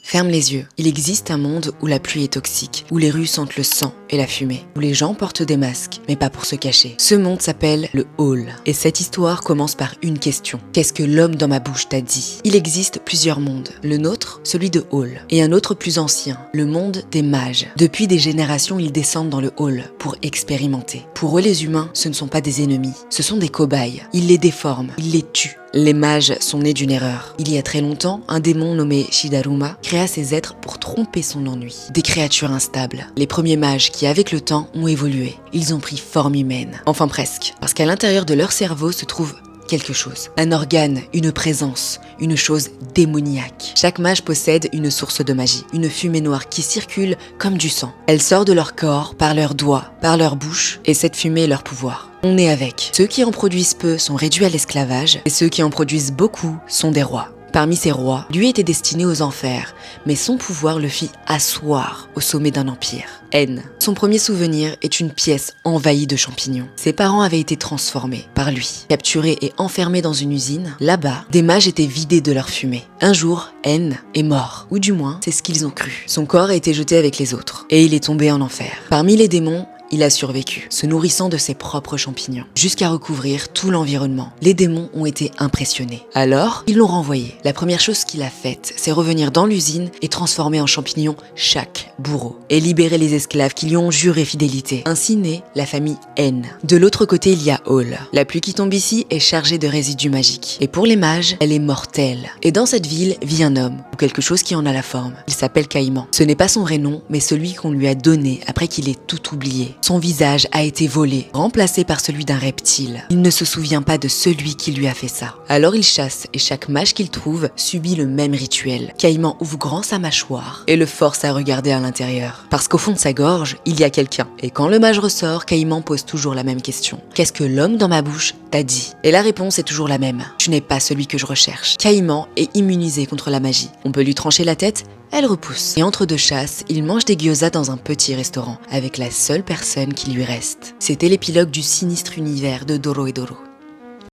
Ferme les yeux. Il existe un monde où la pluie est toxique, où les rues sentent le sang et la fumée, où les gens portent des masques, mais pas pour se cacher. Ce monde s'appelle le Hall. Et cette histoire commence par une question. Qu'est-ce que l'homme dans ma bouche t'a dit? Il existe plusieurs mondes. Le nôtre, celui de Hall, et un autre plus ancien, le monde des mages. Depuis des générations, ils descendent dans le Hall pour expérimenter. Pour eux, les humains, ce ne sont pas des ennemis, ce sont des cobayes. Ils les déforment, ils les tuent. Les mages sont nés d'une erreur. Il y a très longtemps, un démon nommé Shidaruma créa ces êtres pour tromper son ennui. Des créatures instables. Les premiers mages qui, avec le temps, ont évolué. Ils ont pris forme humaine. Enfin presque. Parce qu'à l'intérieur de leur cerveau se trouve quelque chose. Un organe, une présence, une chose démoniaque. Chaque mage possède une source de magie, une fumée noire qui circule comme du sang. Elle sort de leur corps, par leurs doigts, par leur bouche, et cette fumée est leur pouvoir. On est avec. Ceux qui en produisent peu sont réduits à l'esclavage, et ceux qui en produisent beaucoup sont des rois. Parmi ces rois, lui était destiné aux enfers, mais son pouvoir le fit asseoir au sommet d'un empire. N. Son premier souvenir est une pièce envahie de champignons. Ses parents avaient été transformés par lui. Capturés et enfermés dans une usine, là-bas, des mages étaient vidés de leur fumée. Un jour, N est mort, ou du moins, c'est ce qu'ils ont cru. Son corps a été jeté avec les autres, et il est tombé en enfer. Parmi les démons, il a survécu, se nourrissant de ses propres champignons, jusqu'à recouvrir tout l'environnement. Les démons ont été impressionnés. Alors, ils l'ont renvoyé. La première chose qu'il a faite, c'est revenir dans l'usine et transformer en champignons chaque bourreau, et libérer les esclaves qui lui ont juré fidélité. Ainsi naît la famille N. De l'autre côté, il y a Hall. La pluie qui tombe ici est chargée de résidus magiques. Et pour les mages, elle est mortelle. Et dans cette ville vit un homme, ou quelque chose qui en a la forme. Il s'appelle Caïman. Ce n'est pas son vrai nom, mais celui qu'on lui a donné après qu'il ait tout oublié. Son visage a été volé, remplacé par celui d'un reptile. Il ne se souvient pas de celui qui lui a fait ça. Alors il chasse et chaque mage qu'il trouve subit le même rituel. Caïman ouvre grand sa mâchoire et le force à regarder à l'intérieur. Parce qu'au fond de sa gorge, il y a quelqu'un. Et quand le mage ressort, Caïman pose toujours la même question. Qu'est-ce que l'homme dans ma bouche t'a dit? Et la réponse est toujours la même. Tu n'es pas celui que je recherche. Caïman est immunisé contre la magie. On peut lui trancher la tête, elle repousse. Et entre deux chasses, il mange des gyozas dans un petit restaurant, avec la seule personne qui lui reste. C'était l'épilogue du sinistre univers de Dorohedoro.